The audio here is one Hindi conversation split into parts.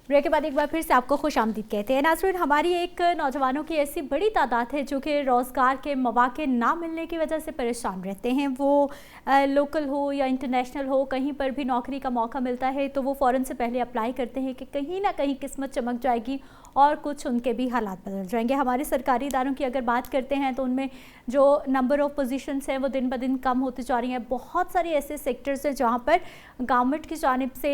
ब्रेक के बाद एक बार फिर से आपको खुशामदीद कहते हैं। नाज़रीन, हमारी एक नौजवानों की ऐसी बड़ी तादाद है जो कि रोज़गार के मौके ना मिलने की वजह से परेशान रहते हैं। वो लोकल हो या इंटरनेशनल हो, कहीं पर भी नौकरी का मौका मिलता है तो वो फ़ौरन से पहले अप्लाई करते हैं कि कहीं ना कहीं किस्मत चमक जाएगी और कुछ उनके भी हालात बदल जाएंगे। हमारे सरकारी इदारों की अगर बात करते हैं तो उनमें जो नंबर ऑफ़ पोजीशंस हैं वो दिन ब दिन कम होती जा रही हैं। बहुत सारे ऐसे सेक्टर्स हैं जहाँ पर गवर्नमेंट की जानिब से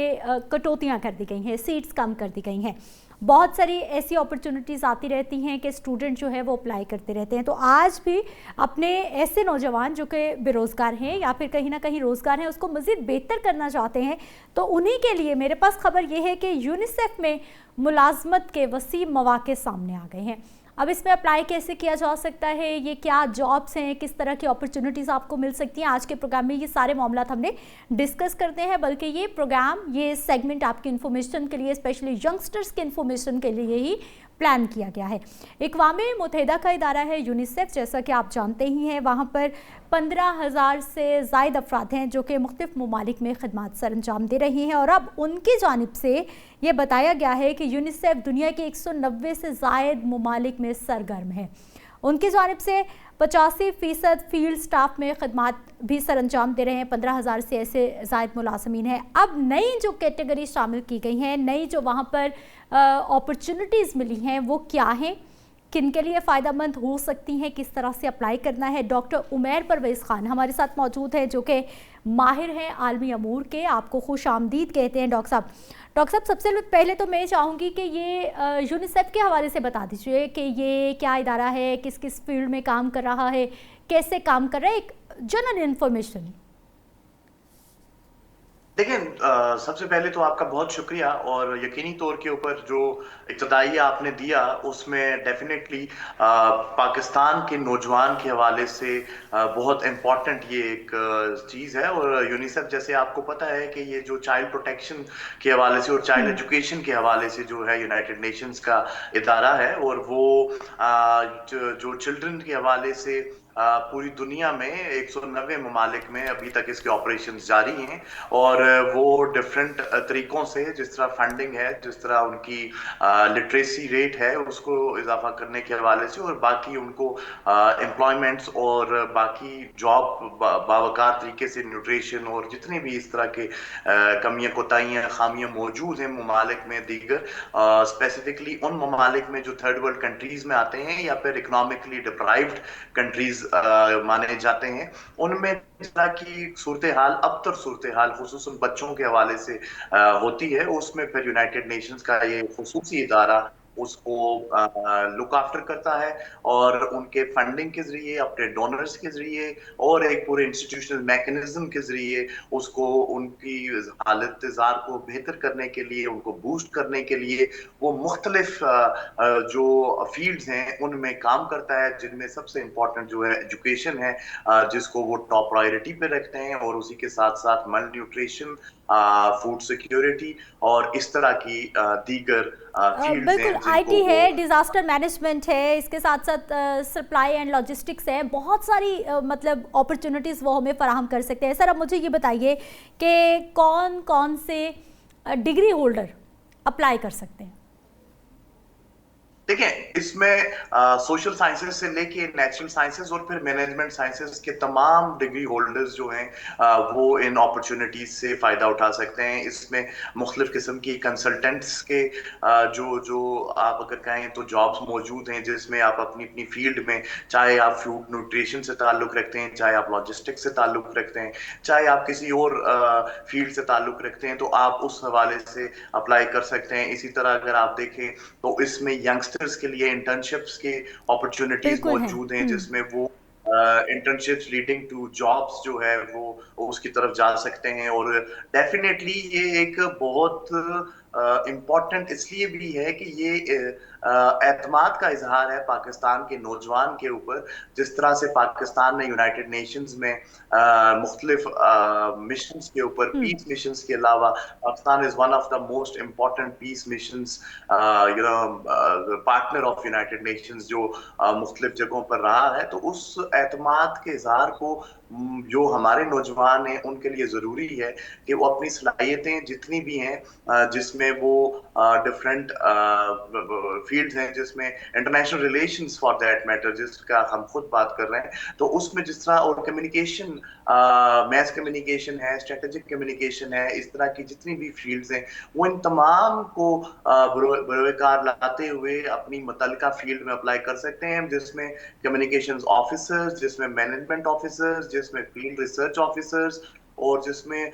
कटौतियाँ कर दी गई हैं, सीट्स कम कर दी गई हैं। बहुत सारी ऐसी अपॉर्चुनिटीज़ आती रहती हैं कि स्टूडेंट जो है वो अप्लाई करते रहते हैं। तो आज भी अपने ऐसे नौजवान जो कि बेरोज़गार हैं या फिर कहीं ना कहीं रोज़गार हैं उसको मज़ीद बेहतर करना चाहते हैं, तो उन्हीं के लिए मेरे पास खबर ये है कि यूनिसेफ में मुलाजमत के वसी मौके सामने आ गए हैं। अब इसमें अप्लाई कैसे किया जा सकता है, ये क्या जॉब्स हैं, किस तरह की अपॉर्चुनिटीज़ आपको मिल सकती हैं, आज के प्रोग्राम में ये सारे मामला हमने डिस्कस करते हैं। बल्कि ये प्रोग्राम, ये सेगमेंट आपकी इन्फॉर्मेशन के लिए, स्पेशली यंगस्टर्स के इन्फॉर्मेशन के लिए ही प्लान किया गया है। अक़वाम मुत्तहिदा का इदारा है यूनिसेफ, जैसा कि आप जानते ही हैं। वहाँ पर 15,000 से ज़ायद अफराद हैं जो कि मुख्तलिफ ममालिक में खदमात सर अंजाम दे रही हैं। और अब उनकी जानिब से ये बताया गया है कि यूनिसेफ दुनिया के 190 से ज़ायद ममालिक में सरगर्म है। उनकी जानिब से 85% फील्ड स्टाफ में खदमात भी सर अंजाम दे रहे हैं। 15,000 से ऐसे ज़ायद मुलाजमीन हैं। अब नई जो कैटेगरी शामिल की गई हैं, नई जो वहाँ पर अपॉर्चुनिटीज़ मिली हैं वो क्या हैं, किन के लिए फ़ायदेमंद हो सकती हैं, किस तरह से अप्लाई करना है। डॉक्टर उमैर परवेज़ खान हमारे साथ मौजूद हैं जो कि माहिर हैं आलमी अमूर के। आपको खुश आमदीद कहते हैं डॉक्टर साहब। डॉक्टर साहब, सबसे पहले तो मैं चाहूँगी कि ये यूनिसेफ के हवाले से बता दीजिए कि ये क्या इदारा है, किस किस फील्ड में काम कर रहा है, कैसे काम कर रहा है, एक जनरल इन्फॉर्मेशन। देखिए, सबसे पहले तो आपका बहुत शुक्रिया। और यकीनी तौर के ऊपर जो इब्तदाइया आपने दिया उसमें डेफिनेटली पाकिस्तान के नौजवान के हवाले से बहुत इम्पॉर्टेंट ये एक चीज़ है। और यूनिसेफ, जैसे आपको पता है कि ये जो चाइल्ड प्रोटेक्शन के हवाले से और चाइल्ड एजुकेशन के हवाले से जो है यूनाइटेड नेशंस का इदारा है, और वो जो चिल्ड्रन के हवाले से पूरी दुनिया में 190 ममालिक में अभी तक इसके ऑपरेशन जारी हैं। और वो डिफरेंट तरीकों से, जिस तरह फंडिंग है, जिस तरह उनकी लिटरेसी रेट है, उसको इजाफा करने के हवाले से, और बाकी उनको एम्प्लॉयमेंट्स और बाकी जॉब बावकार तरीके से, न्यूट्रिशन और जितने भी इस तरह के कमियां, कोताहियां, खामियां मौजूद हैं ममालिक में, दीगर स्पेसिफिकली उन ममालिक में जो थर्ड वर्ल्ड कंट्रीज में आते हैं या फिर इकोनॉमिकली डिप्राइव्ड कंट्रीज माने जाते हैं, उनमें इस तरह की सूरत हाल, अबतर सूरत हाल खुसूसन बच्चों के हवाले से होती है। उसमें फिर यूनाइटेड नेशंस का ये खुसूसी इदारा उसको लुक आफ्टर करता है, और उनके फंडिंग के जरिए, अपने डोनर्स के जरिए और एक पूरे इंस्टीट्यूशनल मैकेनिज्म के जरिए उसको, उनकी हालत को बेहतर करने के लिए, उनको बूस्ट करने के लिए वो मुख्तलिफ जो फील्ड्स हैं उनमें काम करता है, जिनमें सबसे इम्पोर्टेंट जो है एजुकेशन है, जिसको वो टॉप प्रायोरिटी पे रखते हैं। और उसी के साथ साथ मल न्यूट्रिशन, फूड सिक्योरिटी और इस तरह की दीगर फील्ड्स बिल्कुल, हैं जिनको आईटी वो है, डिज़ास्टर मैनेजमेंट है, इसके साथ साथ सप्लाई एंड लॉजिस्टिक्स है, बहुत सारी मतलब अपॉर्चुनिटीज़ वो हमें फराहम कर सकते हैं। सर, अब मुझे ये बताइए कि कौन कौन से डिग्री होल्डर अप्लाई कर सकते हैं। देखिए, इसमें सोशल साइंसेज से लेके नेचुरल साइंसेज और फिर मैनेजमेंट साइंसेज के तमाम डिग्री होल्डर्स जो हैं वो इन अपॉर्चुनिटीज से फ़ायदा उठा सकते हैं। इसमें मुख्तलिफ किस्म की कंसल्टेंट्स के जो जो आप अगर कहें तो जॉब्स मौजूद हैं, जिसमें आप अपनी अपनी फील्ड में, चाहे आप फूड न्यूट्रिशन से ताल्लुक़ रखते हैं, चाहे आप लॉजिस्टिक्स से ताल्लुक़ रखते हैं, चाहे आप किसी और फील्ड से ताल्लुक़ रखते हैं, तो आप उस हवाले से अप्लाई कर सकते हैं। इसी तरह अगर आप देखें तो इसमें यंगस्टर्स के लिए इंटर्नशिप्स के अपॉर्चुनिटीज बिल्कुल है। मौजूद हैं, जिसमें वो इंटर्नशिप्स लीडिंग टू जॉब्स जो है वो उसकी तरफ जा सकते हैं। और डेफिनेटली ये एक बहुत इम्पोर्टेंट इसलिए भी है कि ये एतमाद का इजहार है पाकिस्तान के नौजवान के ऊपर। जिस तरह से पाकिस्तान ने यूनाइटेड नेशंस में मुख्तलिफ मिशंस के ऊपर, पीस मिशंस के अलावा, Pakistan is one of the most important peace missions, partner of United Nations, जो मुख्तलिफ जगहों पर रहा है। तो उस एतमाद के इजहार को जो हमारे नौजवान हैं उनके लिए जरूरी है कि वो अपनी सलाहियतें जितनी भी हैं, जिसमें वो डिफरेंट फील्ड्स हैं, जिसमें international relations for that matter जिसका हम खुद बात कर रहे हैं, तो उसमें जिस तरह और कम्युनिकेशन, मैस कम्युनिकेशन है, स्ट्रेटेजिक कम्युनिकेशन है, इस तरह की जितनी भी फील्ड्स हैं, वो इन तमाम को बरोकार लाते हुए अपनी मुतलका फील्ड में अप्लाई कर सकते हैं, जिसमें कम्युनिकेशंस ऑफिसर्स, जिसमें मैनेजमेंट ऑफिसर्स, जिसमें फील्ड रिसर्च ऑफिसर्स, और जिसमें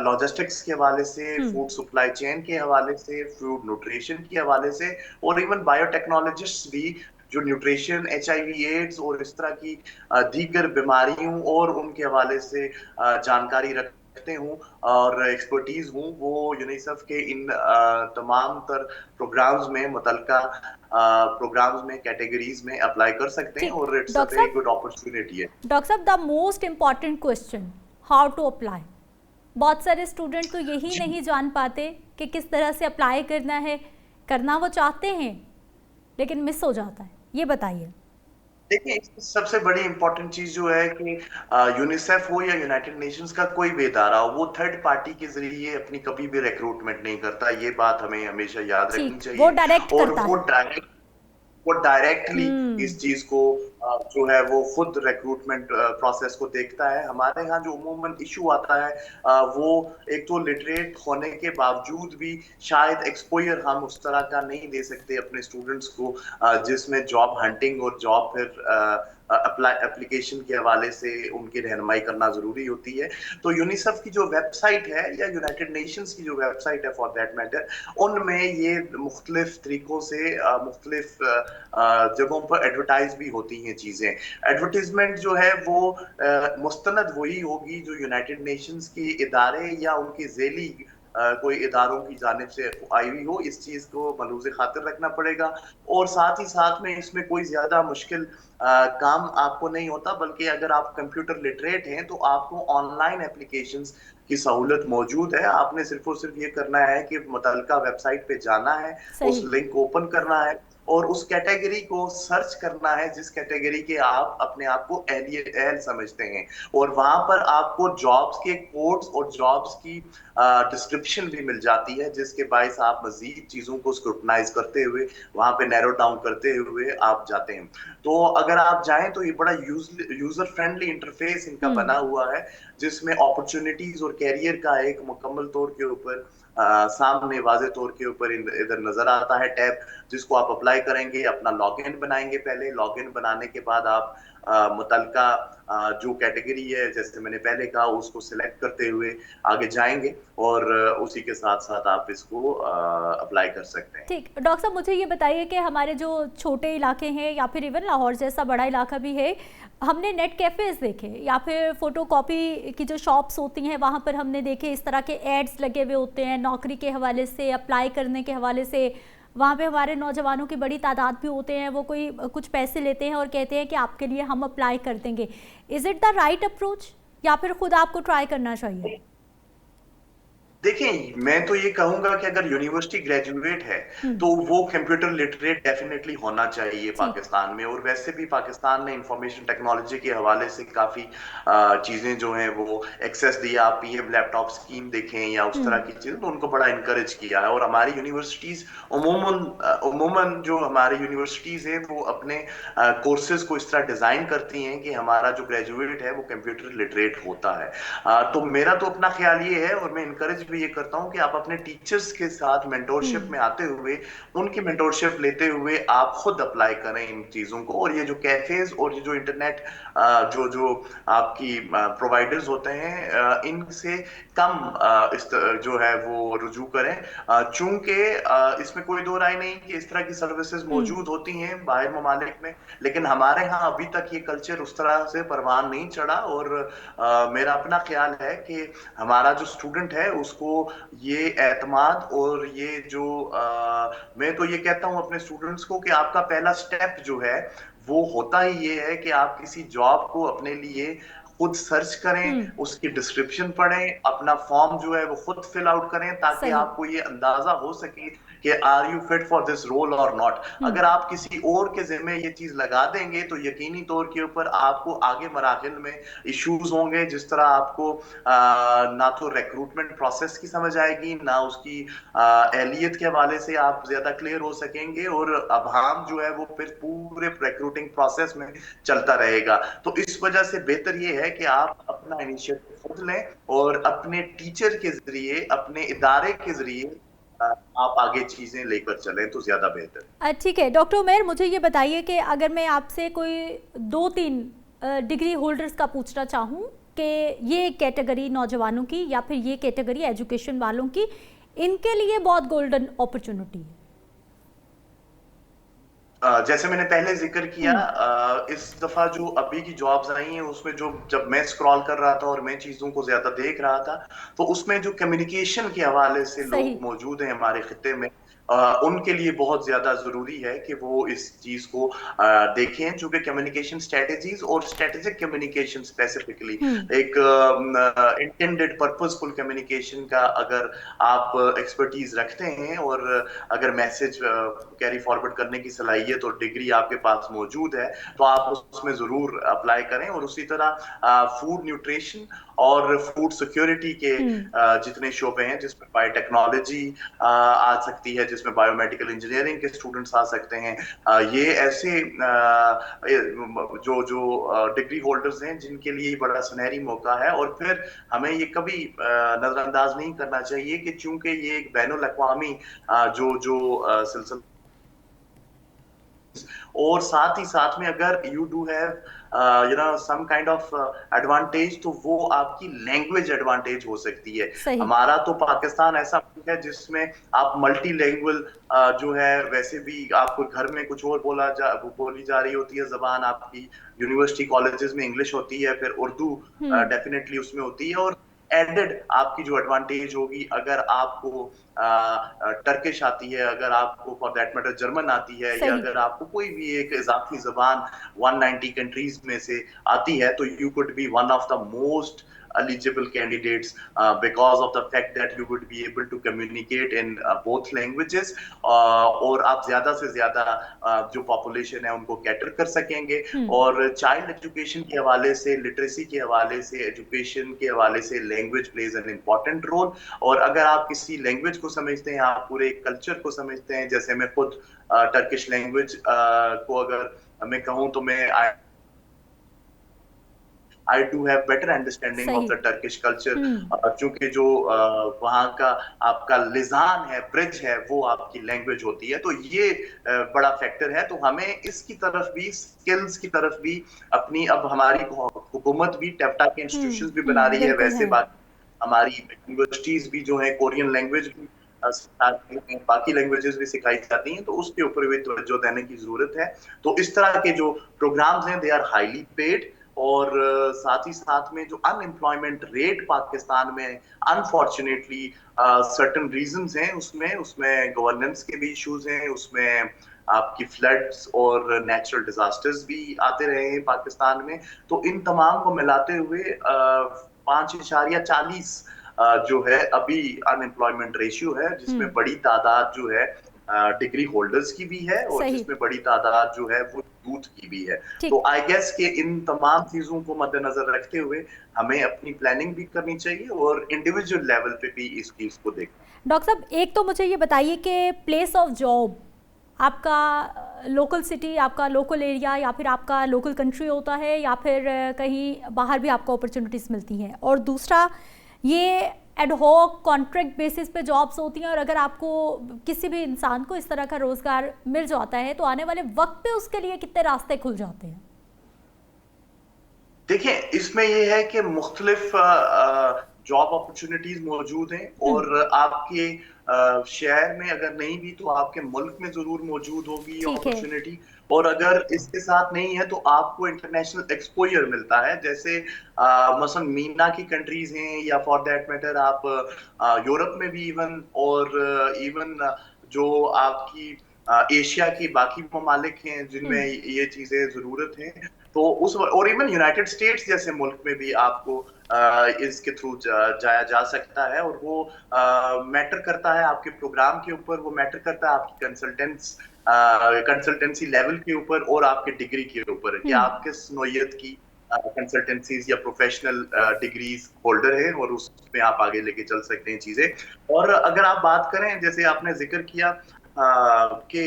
लॉजिस्टिक्स के हवाले से, हम्म। फूड सप्लाई चेन के हवाले से, फूड न्यूट्रिशन के हवाले से, और इवन बायोटेक्नोलॉजिस्ट भी जो न्यूट्रिशन, HIV एड्स और इस तरह की दीगर बीमारियों और उनके हवाले से जानकारी रखते हूँ और एक्सपर्टीज हूँ, वो यूनिसेफ के इन तमाम तर प्रोग्राम्स में, मुतलका प्रोग्राम्स में, कैटेगरीज में अप्लाई कर सकते हैं, ठीक। और इट्स अ डॉक्टर वेरी साहब, गुड अपॉर्चुनिटी है। The most important question, how to apply. बहुत सारे स्टूडेंट तो यही जी नहीं जान पाते कि किस तरह से अप्लाई करना है। करना वो चाहते हैं लेकिन मिस हो जाता है, ये बताइए। देखिए, इसमें सबसे बड़ी इंपॉर्टेंट चीज जो है कि यूनिसेफ हो या यूनाइटेड नेशंस का कोई भी इदारा हो, वो थर्ड पार्टी के जरिए अपनी कभी भी रिक्रूटमेंट नहीं करता। ये बात हमें हमेशा याद रखनी ठीक, वो चाहिए। डायरेक्ट और करता है। वो डायरेक्टली हम्म। इस चीज को जो है वो खुद रिक्रूटमेंट प्रोसेस को देखता है। हमारे यहाँ जो उमूमन इशू आता है, वो एक तो लिटरेट होने के बावजूद भी शायद एक्सपोजर हम उस तरह का नहीं दे सकते अपने स्टूडेंट्स को, जिसमें जॉब हंटिंग और जॉब फिर अप्लाई एप्लीकेशन के हवाले से उनकी रहनुमाई करना जरूरी होती है। तो यूनिसेफ की जो वेबसाइट है या यूनाइटेड नेशंस की जो वेबसाइट है फॉर दैट मैटर, उनमें ये मुख्तलिफ तरीकों से मुख्तलिफ जगहों पर एडवर्टाइज भी होती हैं चीजें। एडवर्टीजमेंट जो है वो मुस्तनद वही होगी जो यूनाइटेड नेशंस के इदारे या उनकी झेली कोई इदारों की जानिब से आई हुई हो। इस चीज को मलूज़ खातिर रखना पड़ेगा। और साथ ही साथ में इसमें कोई ज्यादा मुश्किल काम आपको नहीं होता, बल्कि अगर आप कंप्यूटर लिटरेट हैं तो आपको ऑनलाइन एप्लीकेशंस की सहूलत मौजूद है। आपने सिर्फ और सिर्फ ये करना है कि मुतलका वेबसाइट पे जाना है, उस सही। लिंक को ओपन करना है और उस कैटेगरी को सर्च करना है जिस कैटेगरी के आप अपने आप को अहल समझते हैं। और वहां पर आपको जॉब्स के कोड्स और जॉब्स की डिस्क्रिप्शन भी मिल जाती है, जिसके बायस आप मजीद चीजों को स्क्रूटनाइज करते हुए, वहां पे नैरो डाउन करते हुए आप जाते हैं। तो अगर आप जाएं तो ये बड़ा यूजर फ्रेंडली इंटरफेस इनका हम्म। बना हुआ है, जिसमें अपॉर्चुनिटीज और कैरियर का एक मुकम्मल तौर के ऊपर सामने वाजे तौर के ऊपर इधर नजर आता है टैब, जिसको आप अप्लाई करेंगे। अपना लॉगिन बनाएंगे, पहले लॉगिन बनाने के बाद आप मुतलका जो कैटेगरी है, जैसे मैंने पहले कहा, उसको सिलेक्ट करते हुए आगे जाएंगे और उसी के साथ साथ आप इसको अप्लाई कर सकते हैं। ठीक। डॉक्टर साहब, मुझे ये बताइए कि हमारे जो छोटे इलाके हैं या फिर इवन लाहौर जैसा बड़ा इलाका भी है, हमने नेट कैफ़ेज़ देखे या फिर फ़ोटोकॉपी की जो शॉप्स होती हैं वहाँ पर हमने देखे इस तरह के एड्स लगे हुए होते हैं नौकरी के हवाले से, अप्लाई करने के हवाले से। वहाँ पे हमारे नौजवानों की बड़ी तादाद भी होते हैं, वो कोई कुछ पैसे लेते हैं और कहते हैं कि आपके लिए हम अप्लाई कर देंगे। Is it the right approach या फिर खुद आपको ट्राई करना चाहिए? देखिए, मैं तो ये कहूंगा कि अगर यूनिवर्सिटी ग्रेजुएट है हम्म। तो वो कंप्यूटर लिटरेट डेफिनेटली होना चाहिए ठीक। पाकिस्तान में। और वैसे भी पाकिस्तान ने इंफॉर्मेशन टेक्नोलॉजी के हवाले से काफी चीजें जो हैं वो एक्सेस दिया। आप PM लैपटॉप स्कीम देखें या उस तरह हम्म। की चीजें, तो उनको बड़ा इनकरेज किया है। और हमारी यूनिवर्सिटीज उमूमन उमूमन जो हमारी यूनिवर्सिटीज हैं वो अपने कोर्सेज को इस तरह डिजाइन करती हैं कि हमारा जो ग्रेजुएट है वो कंप्यूटर लिटरेट होता है। तो मेरा तो अपना ख्याल ये है, और मैं इनकरेज भी ये करता हूँ कि आप अपने टीचर्स के साथ मेंटोरशिप हम्म। में आते हुए, उनकी मेंटोरशिप लेते हुए आप खुद अप्लाई करें इन चीजों को। और ये जो कैफेज और ये जो इंटरनेट जो जो आपकी प्रोवाइडर्स होते हैं, इनसे कम जो है वो रुजू करें। चूंकि इसमें कोई दो राय नहीं कि इस तरह की सर्विसेज हम्म। मौजूद होती हैं बाहर ममालिक में, लेकिन हमारे यहाँ अभी तक ये कल्चर उस तरह से परवान नहीं चढ़ा। और मेरा अपना ख्याल है कि हमारा जो स्टूडेंट है उसको ये एतमाद और ये जो मैं तो ये कहता हूं अपने स्टूडेंट्स को कि आपका पहला स्टेप जो है वो होता ही ये है कि आप किसी जॉब को अपने लिए खुद सर्च करें, हम्म। उसकी डिस्क्रिप्शन पढ़ें, अपना फॉर्म जो है वो खुद फिल आउट करें, ताकि सही। आपको ये अंदाजा हो सके कि are you fit for this role और नॉट। हम्म। अगर आप किसी और के जिम्मे ये चीज लगा देंगे तो यकीनी तौर के ऊपर आपको आगे मराहिल में इश्यूज होंगे। जिस तरह आपको ना तो रिक्रूटमेंट प्रोसेस की समझ आएगी, ना उसकी एहलियत के हवाले से आप ज्यादा क्लियर हो सकेंगे, और अभाम जो है वो फिर पूरे रिक्रूटिंग प्रोसेस में चलता रहेगा। तो इस वजह से बेहतर ये है कि आप अपना इनिशिएटिव खुद लें और अपने टीचर के जरिए, अपने इदारे के जरिए आप आगे चीजें लेकर चलें तो ज्यादा बेहतर। ठीक है डॉक्टर उमेर, मुझे ये बताइए कि अगर मैं आपसे कोई दो तीन डिग्री होल्डर्स का पूछना चाहूँ कि ये कैटेगरी नौजवानों की या फिर ये कैटेगरी एजुकेशन वालों की, इनके लिए बहुत गोल्डन अपॉर्चुनिटी है। जैसे मैंने पहले जिक्र किया, हम्म। इस दफा जो अभी की जॉब्स आई हैं उसमें जो, जब मैं स्क्रॉल कर रहा था और मैं चीजों को ज्यादा देख रहा था, तो उसमें जो कम्युनिकेशन के हवाले से सही। लोग मौजूद हैं हमारे खित्ते में, उनके लिए बहुत ज्यादा जरूरी है कि वो इस चीज को देखें, चूंकि कम्युनिकेशन स्ट्रेटेजीज और स्ट्रेटेजिक कम्युनिकेशन स्पेसिफिकली, हम्म। एक इंटेंडेड पर्पसफुल कम्युनिकेशन का अगर आप एक्सपर्टीज रखते हैं, और अगर मैसेज कैरी फॉरवर्ड करने की सलाहियत और डिग्री आपके पास मौजूद है, तो आप उसमें जरूर अप्लाई करें। और उसी तरह फूड न्यूट्रिशन और फूड सिक्योरिटी के हम्म। जितने शोबे हैं जिसमें बायोटेक्नोलॉजी आ सकती है, जिसमें बायोमेडिकल इंजीनियरिंग के स्टूडेंट्स आ सकते हैं, ये ऐसे जो जो डिग्री होल्डर्स हैं जिनके लिए बड़ा सुनहरी मौका है। और फिर हमें ये कभी नजरअंदाज नहीं करना चाहिए कि चूंकि ये एक बैनुल अक़वामी जो जो सिलसिला, और साथ ही साथ में अगर you do have some kind of advantage, तो वो आपकी लैंग्वेज एडवांटेज हो सकती है। सही। हमारा तो पाकिस्तान ऐसा मुल्क है जिसमें आप मल्टी लैंग्वेज जो है, वैसे भी आपको घर में कुछ और बोली जा रही होती है जबान, आपकी यूनिवर्सिटी कॉलेजेस में इंग्लिश होती है, फिर उर्दू हम्म। डेफिनेटली उसमें होती है। और एडेड आपकी जो एडवांटेज होगी, अगर आपको टर्किश आती है, अगर आपको फॉर दैट मैटर जर्मन आती है, या सही। अगर आपको कोई भी एक इजाफी जबान 190 कंट्रीज में से आती है, तो you could be one of the most eligible candidates because of the fact that you would be able to communicate in both languages, और आप ज्यादा से ज्यादा जो पॉपुलेशन है उनको कैटर कर सकेंगे। हम्म। और चाइल्ड एजुकेशन के हवाले से, लिटरेसी के हवाले से, एजुकेशन के हवाले से language plays an important role. और अगर आप किसी लैंग्वेज को समझते हैं, आप पूरे कल्चर को समझते हैं, जैसे मैं खुद टर्किश लैंग्वेज को अगर मैं कहूँ तो मैं I do have better understanding of सही। द टर्किश कल्चर, हम्म। चूंकि जो वहाँ का आपका लिजान है, ब्रिज है, वो आपकी लैंग्वेज होती है। तो ये बड़ा फैक्टर है। तो हमें इसकी तरफ भी, स्किल्स की तरफ भी अपनी, अब हमारी हुकूमत भी टेफ्टा के इंस्टीट्यूशन भी बना हम्म। रही है, बिल्कुल वैसे है। बाकी हमारी यूनिवर्सिटीज भी जो है कोरियन लैंग्वेज भी सिखाती हैं, बाकी लैंग्वेजेस भी सिखाई जाती हैं, तो उसके ऊपर भी तवज्जो देने की जरूरत है। तो इस तरह के जो प्रोग्राम्स हैं, दे आर हाईली पेड। और साथ ही साथ में जो अनएम्प्लॉयमेंट रेट पाकिस्तान में अनफॉर्चुनेटली सर्टन रीजंस हैं, उसमें उसमें गवर्नेंस के भी इश्यूज हैं, उसमें आपकी फ्लड्स और नेचुरल डिजास्टर्स भी आते रहे हैं पाकिस्तान में। तो इन तमाम को मिलाते हुए 5.40 जो है अभी अनएम्प्लॉयमेंट रेशियो है, जिसमें हम्म। बड़ी तादाद जो है डिग्री होल्डर्स की भी है, और सही। जिसमें बड़ी तादाद जो है वो यूथ की भी है। तो ठीक। आई गेस कि इन तमाम चीजों को मद्देनजर रखते हुए हमें अपनी प्लानिंग भी करनी चाहिए, और इंडिविजुअल लेवल पे भी इस चीज को देखना। डॉक्टर साहब, एक तो मुझे ये बताइए कि प्लेस ऑफ जॉब आपका लोकल सिटी, आपका लोकल एरिया, या फिर आपका लोकल कंट्री होता है, या फिर कहीं बाहर भी आपको अपॉर्चुनिटीज़ मिलती हैं। और दूसरा, ये एडहॉक कॉन्ट्रैक्ट बेसिस पे जॉब्स होती हैं, और अगर आपको किसी भी इंसान को इस तरह का रोज़गार मिल जाता है तो आने वाले वक्त पे उसके लिए कितने रास्ते खुल जाते हैं? देखिए, इसमें ये है कि मुख्तलिफ जॉब अपॉर्चुनिटीज मौजूद हैं, हम्म। और आपके शहर में अगर नहीं भी तो आपके मुल्क में जरूर मौजूद होगी ये ठीक है। अपॉर्चुनिटी। और अगर इसके साथ नहीं है तो आपको इंटरनेशनल एक्सपोजर मिलता है, जैसे मसलन मीना की कंट्रीज हैं, या फॉर दैट मैटर आप यूरोप में भी इवन, और इवन जो आपकी एशिया की बाकी ममालिक हैं जिनमें हम्म। ये चीजें जरूरत हैं, तो उस और इवन यूनाइटेड स्टेट्स जैसे मुल्क में भी आपको इसके थ्रू जाया जा सकता है, और वो मैटर करता है आपके प्रोग्राम के ऊपर, वो मैटर करता है आपकी कंसल्टेंसी लेवल के ऊपर और आपके डिग्री के ऊपर कि हम्म। आप किस नौयत की कंसल्टेंसीज या प्रोफेशनल डिग्रीज होल्डर है, और उसमें आप आगे लेके चल सकते हैं चीजें। और अगर आप बात करें, जैसे आपने जिक्र किया कि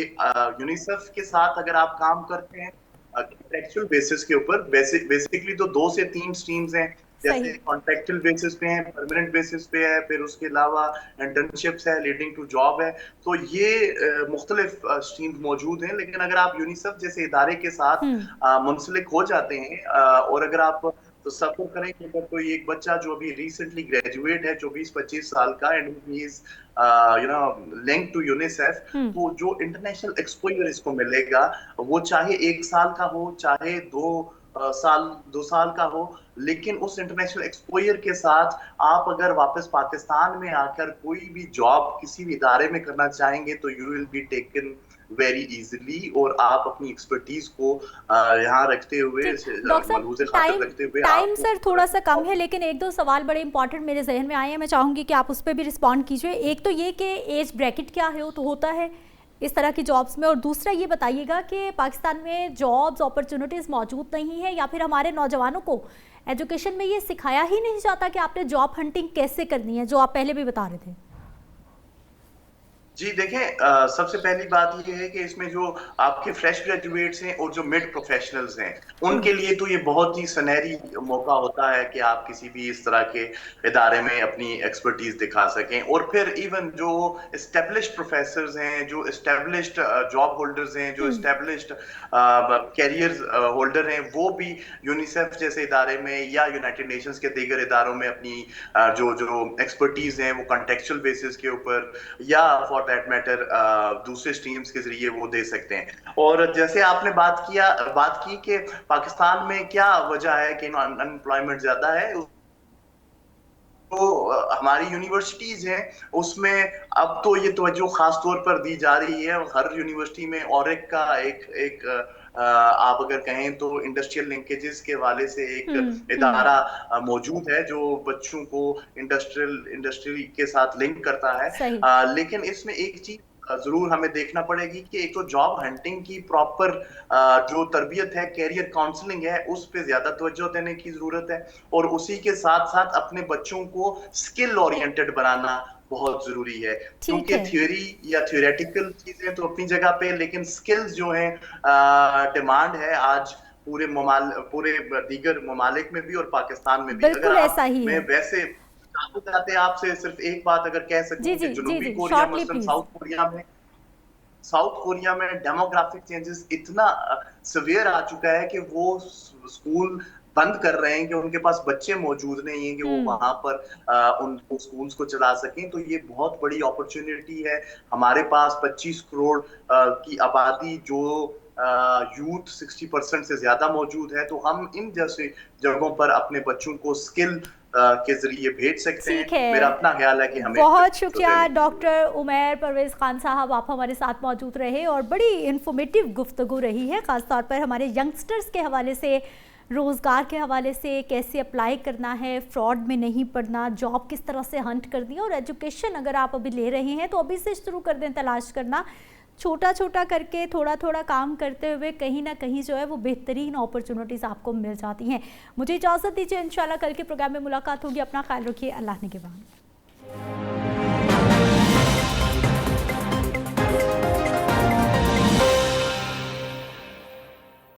यूनिसेफ के साथ अगर आप काम करते हैं कॉन्ट्रेक्चुअल बेसिस के ऊपर, बेसिकली तो 2 से 3 स्ट्रीम्स हैं। जैसे सही। कॉन्ट्रेक्चुअल बेसिस पे है, परमानेंट बेसिस पे है, फिर उसके अलावा इंटर्नशिप्स है, लीडिंग टू जॉब है। तो ये मुख्तलिफ स्ट्रीम्स मौजूद हैं, लेकिन अगर आप यूनिसेफ जैसे इदारे के साथ हम्म। मुंसलिक हो जाते हैं, और अगर आप तो सफर करें कि अगर कोई एक बच्चा जो अभी रिसेंटली ग्रेजुएट है 24-25 साल का, and he is link to UNICEF, hmm. तो जो इंटरनेशनल एक्सपोजर इसको मिलेगा, वो चाहे 1 साल का हो, चाहे 2 साल का हो, लेकिन उस इंटरनेशनल एक्सपोजर के साथ आप अगर वापस पाकिस्तान में आकर कोई भी जॉब किसी भी इदारे में करना चाहेंगे तो you will be taken very easily, और आप अपनी एक्सपर्टीज को यहाँ रखते हुए, ठीक। डॉक्टर साहब, मलहूज़ खातिर टाइम रखते हुए टाइम आप सर थोड़ा सा कम है, लेकिन एक दो सवाल बड़े इंपॉर्टेंट मेरे जहन में आए हैं, मैं चाहूँगी कि आप उस पर भी रिस्पॉन्ड कीजिए। एक तो ये कि एज ब्रैकेट क्या है, वो तो होता है इस तरह की जॉब्स में, और दूसरा ये बताइएगा कि पाकिस्तान में जॉब्स अपॉर्चुनिटीज़ मौजूद नहीं है, या फिर हमारे नौजवानों को एजुकेशन में ये सिखाया ही नहीं जाता कि आपने जॉब हंटिंग कैसे करनी है, जो आप पहले भी बता रहे थे। जी देखें, सबसे पहली बात ये है कि इसमें जो आपके फ्रेश ग्रेजुएट्स हैं और जो मिड प्रोफेशनल्स हैं, हम्म। उनके लिए तो ये बहुत ही सुनहरी मौका होता है कि आप किसी भी इस तरह के इदारे में अपनी एक्सपर्टीज दिखा सकें। और फिर इवन जो एस्टेब्लिश्ड प्रोफेसर्स हैं, जो एस्टेब्लिश्ड जॉब होल्डर्स हैं, जो हम्म। एस्टेब्लिश्ड कैरियर होल्डर हैं, वो भी यूनिसेफ जैसे इदारे में या यूनाइटेड नेशंस के दीगर इदारों में अपनी जो जो एक्सपर्टीज हैं वो कॉन्टेक्चुअल बेसिस के ऊपर या फॉर दैट मैटर दूसरे स्ट्रीम्स के जरिए वो दे सकते हैं। और जैसे आपने बात की कि पाकिस्तान में क्या वजह है कि अनएम्प्लॉयमेंट ज्यादा है, तो हमारी यूनिवर्सिटीज हैं उसमें अब तो ये तवज्जो खास तौर पर दी जा रही है। हर यूनिवर्सिटी में ऑरिक का एक एक आप अगर कहें तो इंडस्ट्रियल लिंकेजेस के हवाले से एक हम्म। इदारा मौजूद है जो बच्चों को इंडस्ट्री के साथ लिंक करता है। सही। लेकिन इसमें एक चीज जरूर हमें देखना पड़ेगी कि एक तो जॉब हंटिंग की प्रॉपर जो तरबियत है, कैरियर काउंसलिंग है, उस पे ज्यादा तवज्जो देने की जरूरत है। और उसी के साथ साथ अपने बच्चों को स्किल ओरिएंटेड बनाना बहुत जरूरी है, ठीक क्योंकि है। थ्योरी या थ्योरेटिकल चीजें तो अपनी जगह पे, लेकिन स्किल्स जो हैं डिमांड है आज पूरे दीगर ममालिक में भी और पाकिस्तान में भी। अगर बिल्कुल आप ऐसा ही मैं है। वैसे जाते जाते आपसे सिर्फ एक बात अगर कह जी सकूं कि जी जी जनूबी जी, कोरिया शॉर्टली मसलन प्लीज। साउथ कोरिया में डेमोग्राफिक चेंजेस इतना सवेयर आ चुका है कि वो स्कूल बंद कर रहे हैं कि उनके पास बच्चे मौजूद नहीं हैं कि वो हम्म। वहां पर उन स्कूल्स को चला सकें। तो ये बहुत बड़ी अपॉर्चुनिटी है। हमारे पास 25 करोड़ की आबादी, जो यूथ 60% से ज्यादा मौजूद है, तो हम इन जैसे जगहों पर अपने बच्चों को स्किल के जरिए भेज सकते हैं। ठीक है। मेरा अपना ख्याल है कि हमें बहुत जो शुक्रिया देने की जरूरत डॉक्टर उमैर परवेज़ खान साहब, आप हमारे साथ मौजूद रहे और बड़ी इन्फॉर्मेटिव गुफ्तगू रही है, ख़ासतौर पर हमारे यंगस्टर्स के हवाले से, रोज़गार के हवाले से, कैसे अप्लाई करना है, फ्रॉड में नहीं पड़ना, जॉब किस तरह से हंट करनी है, और एजुकेशन अगर आप अभी ले रहे हैं तो अभी से शुरू कर दें तलाश करना। छोटा छोटा करके, थोड़ा थोड़ा काम करते हुए कहीं ना कहीं जो है वो बेहतरीन अपॉर्चुनिटीज़ आपको मिल जाती हैं। मुझे इजाज़त दीजिए, इंशाल्लाह कल के प्रोग्राम में मुलाकात होगी। अपना ख्याल रखिए। अल्लाह ने के बाद।